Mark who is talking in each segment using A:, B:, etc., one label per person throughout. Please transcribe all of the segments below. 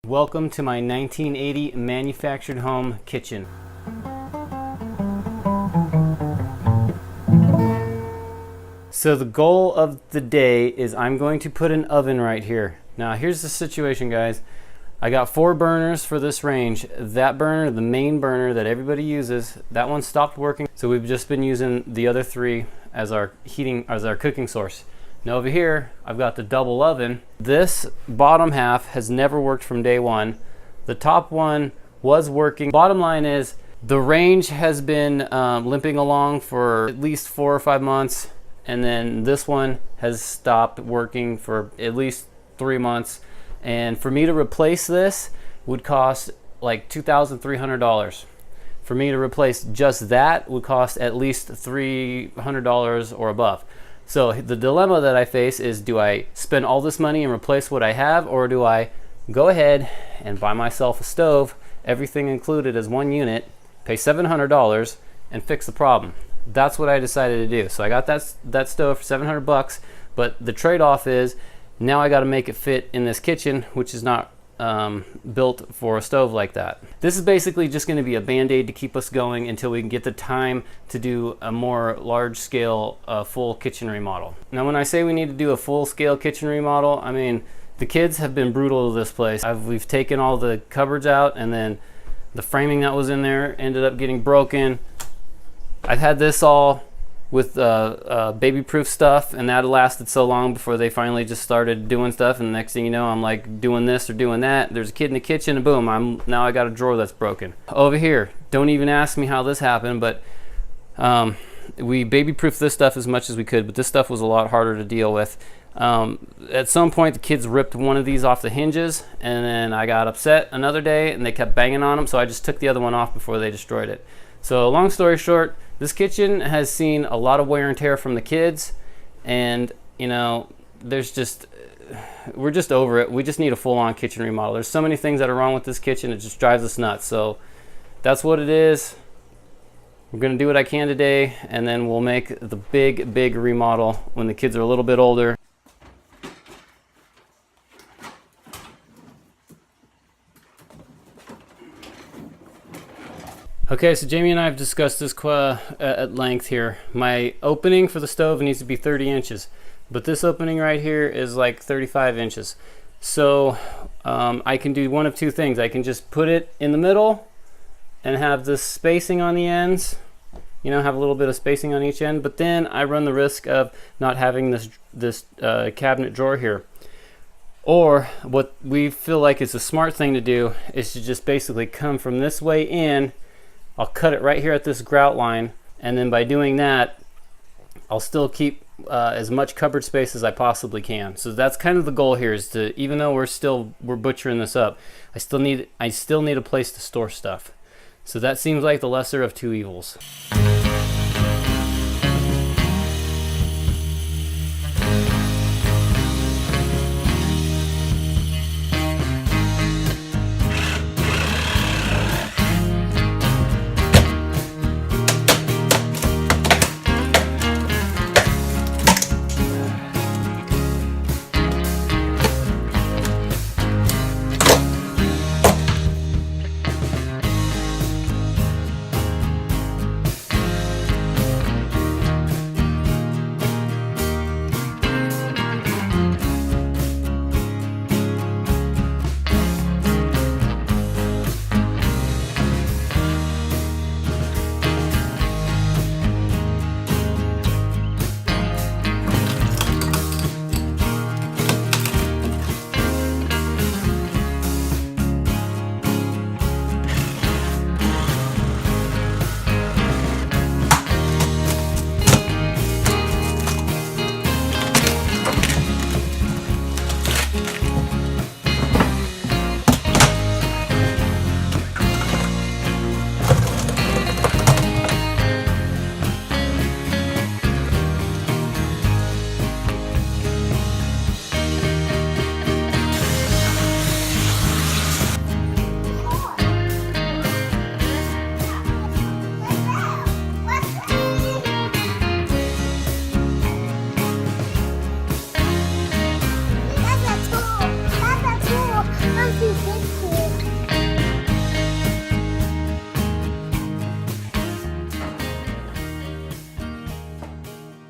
A: Welcome to my 1980 manufactured home kitchen. So the goal of the day is I'm going to put an oven right here. Now here's the situation, guys. I got 4 burners for this range. That burner, the main burner that everybody uses, that one stopped working. So we've just been using the other 3 as our cooking source. Now over here, I've got the double oven. This bottom half has never worked from day one. The top one was working. Bottom line is, the range has been limping along for at least 4 or 5 months. And then this one has stopped working for at least 3 months. And for me to replace this would cost like $2,300. For me to replace just that would cost at least $300 or above. So the dilemma that I face is, do I spend all this money and replace what I have, or do I go ahead and buy myself a stove, everything included as one unit, pay $700 and fix the problem? That's what I decided to do. So I got that stove for 700 bucks, but the trade-off is now I got to make it fit in this kitchen, which is not built for a stove like that. This is basically just going to be a band-aid to keep us going until we can get the time to do a more large-scale full kitchen remodel. Now when I say we need to do a full-scale kitchen remodel, I mean the kids have been brutal to this place. We've taken all the cupboards out, and then the framing that was in there ended up getting broken. I've had this all with baby-proof stuff, and that lasted so long before they finally just started doing stuff, and the next thing you know, I'm like doing this or doing that. There's a kid in the kitchen, and boom, now I got a drawer that's broken. Over here, don't even ask me how this happened, but we baby-proofed this stuff as much as we could, but this stuff was a lot harder to deal with. At some point, the kids ripped one of these off the hinges, and then I got upset another day, and they kept banging on them, so I just took the other one off before they destroyed it. So long story short, this kitchen has seen a lot of wear and tear from the kids, and you know, we're just over it. We just need a full-on kitchen remodel. There's so many things that are wrong with this kitchen, it just drives us nuts. So that's what it is. We're gonna do what I can today, and then we'll make the big remodel when the kids are a little bit older. Okay, so Jamie and I have discussed this at length here. My opening for the stove needs to be 30 inches, but this opening right here is like 35 inches. So I can do one of two things. I can just put it in the middle and have this spacing on the ends, you know, have a little bit of spacing on each end, but then I run the risk of not having this cabinet drawer here. Or what we feel like is a smart thing to do is to just basically come from this way in. I'll cut it right here at this grout line, and then by doing that, I'll still keep as much cupboard space as I possibly can. So that's kind of the goal here, is to, even though we're butchering this up, I still need a place to store stuff. So that seems like the lesser of two evils.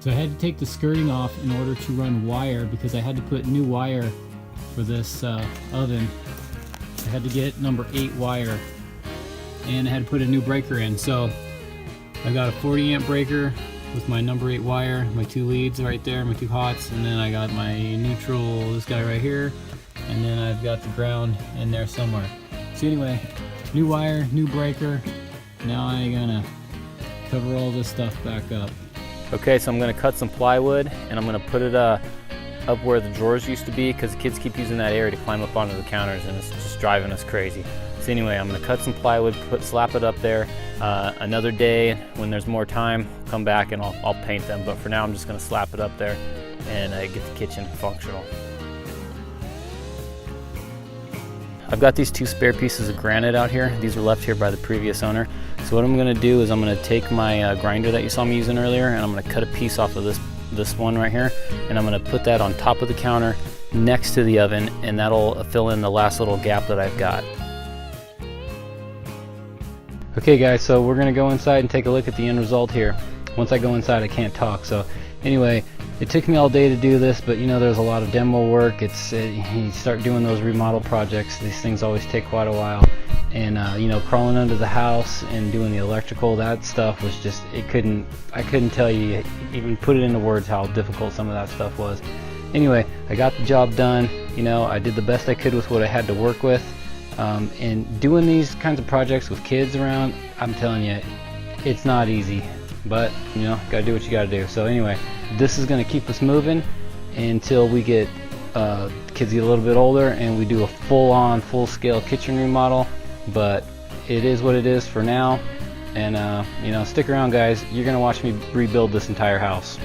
B: So I had to take the skirting off in order to run wire, because I had to put new wire for this oven. I had to get number 8 wire, and I had to put a new breaker in. So I got a 40 amp breaker with my number 8 wire, my 2 leads right there, my 2 hots, and then I got my neutral, this guy right here, and then I've got the ground in there somewhere. So anyway, new wire, new breaker. Now I'm gonna cover all this stuff back up.
A: Okay, so I'm gonna cut some plywood and I'm gonna put it up where the drawers used to be, because the kids keep using that area to climb up onto the counters and it's just driving us crazy. So anyway, I'm gonna cut some plywood, slap it up there. Another day when there's more time, come back and I'll paint them. But for now, I'm just gonna slap it up there and get the kitchen functional. I've got these 2 spare pieces of granite out here. These were left here by the previous owner. So what I'm gonna do is I'm gonna take my grinder that you saw me using earlier, and I'm gonna cut a piece off of this one right here, and I'm gonna put that on top of the counter next to the oven, and that'll fill in the last little gap that I've got. Okay guys, so we're gonna go inside and take a look at the end result here. Once I go inside, I can't talk. So anyway, it took me all day to do this, but you know, there's a lot of demo work. You start doing those remodel projects, these things always take quite a while. And you know, crawling under the house and doing the electrical, that stuff was just, I couldn't tell you, even put it into words how difficult some of that stuff was. Anyway, I got the job done. You know, I did the best I could with what I had to work with. And doing these kinds of projects with kids around, I'm telling you, it's not easy, but you know, gotta do what you gotta do. So anyway, this is gonna keep us moving until we get kids get a little bit older and we do a full-on, full-scale kitchen remodel. But it is what it is for now, and you know, stick around guys, you're gonna watch me rebuild this entire house.